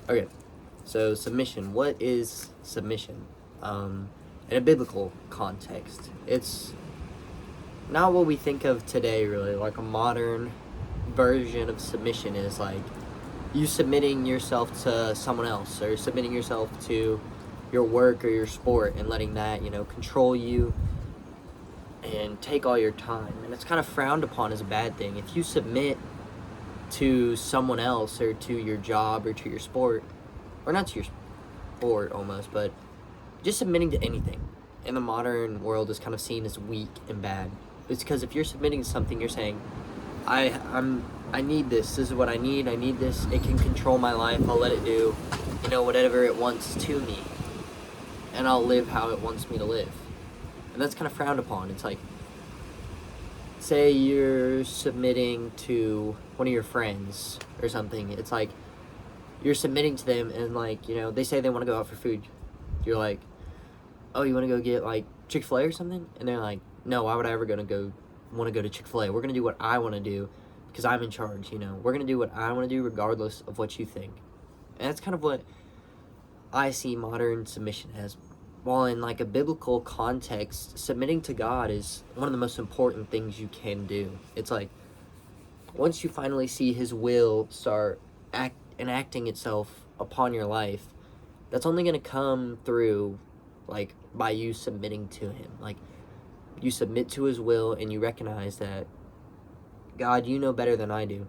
Okay, so submission. What is submission? In a biblical context, it's not what we think of today, really. Like a modern version of submission is like you submitting yourself to someone else, or submitting yourself to your work or your sport, and letting that, control you and take all your time. And it's kind of frowned upon as a bad thing. If you submit to someone else, or to your job, or to your sport, or not to your sport almost, but just submitting to anything in the modern world is kind of seen as weak and bad. It's because if you're submitting to something, you're saying, I need this. This is what I need this. It can control my life. I'll let it do, whatever it wants to me, and I'll live how it wants me to live. And that's kind of frowned upon. It's like, say you're submitting to one of your friends or something. It's like you're submitting to them, and they say they want to go out for food. You're like, oh, you want to go get like Chick-fil-A or something? And they're like, no, why would I ever want to go to Chick-fil-A? We're going to do what I want to do because I'm in charge, We're going to do what I want to do regardless of what you think. And that's kind of what I see modern submission as. While in like a biblical context, submitting to God is one of the most important things you can do. It's like, once you finally see His will start enacting itself upon your life, that's only going to come through like by you submitting to Him. Like, you submit to His will, and you recognize that, God, you know better than I do,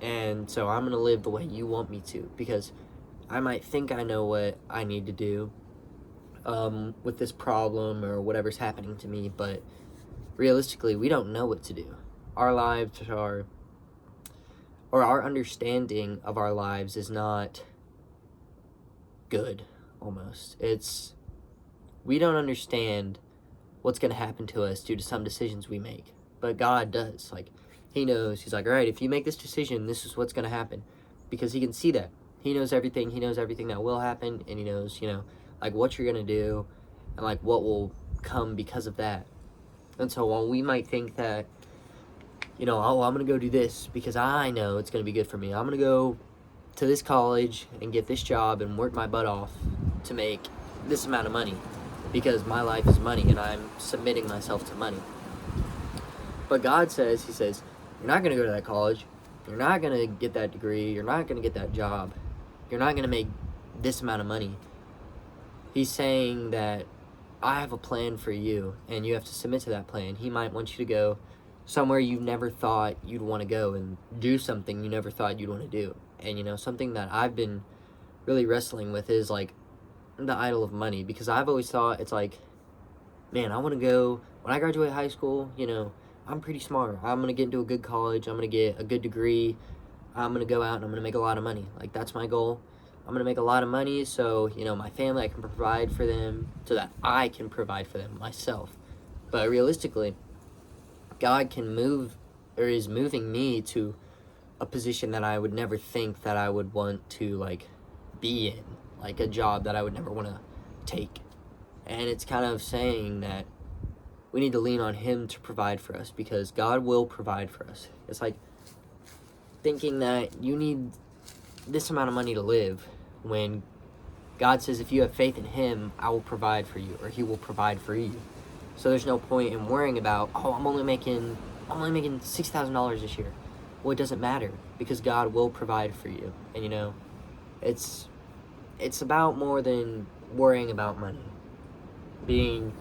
and so I'm going to live the way you want me to, because I might think I know what I need to do with this problem or whatever's happening to me, but realistically, we don't know what to do. Our lives or our understanding of our lives is not good, almost. We don't understand what's going to happen to us due to some decisions we make, but God does. Like, He knows. He's like, all right, if you make this decision, this is what's going to happen, because He can see that. He knows everything. He knows everything that will happen, and He knows, like what you're going to do, and like what will come because of that. And so while we might think that, oh, I'm going to go do this because I know it's going to be good for me. I'm going to go to this college and get this job and work my butt off to make this amount of money, because my life is money and I'm submitting myself to money. But God says, He says, you're not going to go to that college. You're not going to get that degree. You're not going to get that job. You're not going to make this amount of money. He's saying that I have a plan for you, and you have to submit to that plan. He might want you to go somewhere you never thought you'd want to go, and do something you never thought you'd want to do. And, something that I've been really wrestling with is, like, the idol of money. Because I've always thought, it's like, man, I want to go, when I graduate high school, I'm pretty smart. I'm going to get into a good college. I'm going to get a good degree. I'm going to go out and I'm going to make a lot of money. Like, that's my goal. I'm going to make a lot of money so, my family, I can provide for them, so that I can provide for them myself. But realistically, God can move, or is moving me to a position that I would never think that I would want to, like, be in. Like, a job that I would never want to take. And it's kind of saying that we need to lean on Him to provide for us, because God will provide for us. It's like thinking that you need this amount of money to live, when God says, if you have faith in Him, I will provide for you, or He will provide for you. So there's no point in worrying about, I'm only making $6,000 this year. Well, it doesn't matter, because God will provide for you. And it's about more than worrying about money. Being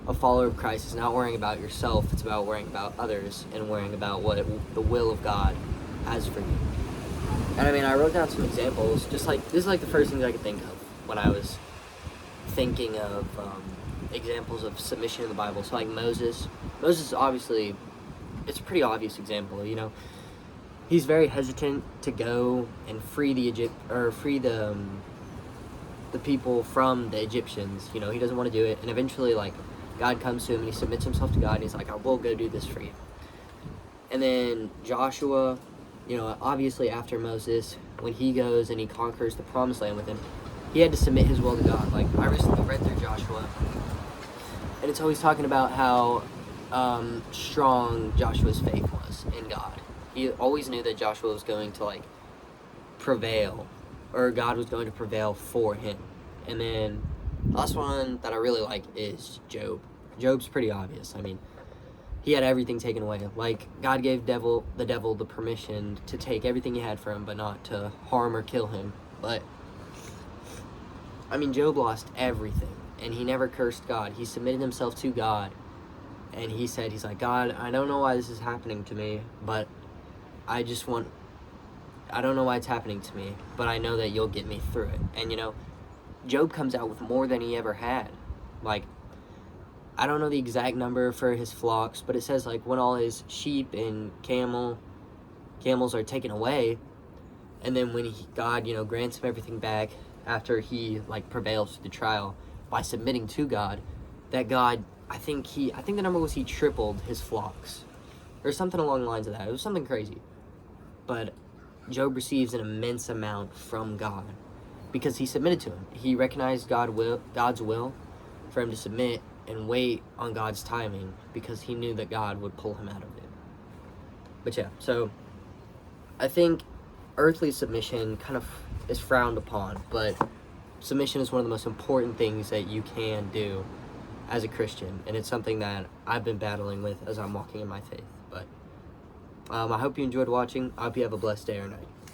a follower of Christ is not worrying about yourself. It's about worrying about others, and worrying about what the will of God has for you. And I wrote down some examples, just like, this is like the first things I could think of when I was thinking of examples of submission in the Bible. So like Moses, obviously, it's a pretty obvious example, he's very hesitant to go and free the people from the Egyptians. He doesn't want to do it, and eventually, like, God comes to him and he submits himself to God, and he's like, I will go do this for you. And then Joshua, obviously after Moses, when he goes and he conquers the promised land with him, he had to submit his will to God. Like, I recently read through Joshua, and it's always talking about how strong Joshua's faith was in God. He always knew that Joshua was going to, like, prevail or God was going to prevail for him. And then the last one that I really like is Job. Job's pretty obvious. I mean, he had everything taken away. Like, God gave the devil the permission to take everything he had from him, but not to harm or kill him. But, I mean, Job lost everything, and he never cursed God. He submitted himself to God, and he's like, God, I don't know why this is happening to me, but I don't know why it's happening to me, but I know that you'll get me through it. And, Job comes out with more than he ever had. Like, I don't know the exact number for his flocks, but it says, like, when all his sheep and camels are taken away, and then when God, grants him everything back after he, like, prevails through the trial by submitting to God, that God, I think the number was he tripled his flocks, or something along the lines of that. It was something crazy. But Job receives an immense amount from God because he submitted to him. He recognized God's will for him to submit and wait on God's timing because he knew that God would pull him out of it. But yeah, so I think earthly submission kind of is frowned upon, but submission is one of the most important things that you can do as a Christian, and it's something that I've been battling with as I'm walking in my faith. But I hope you enjoyed watching. I hope you have a blessed day or night.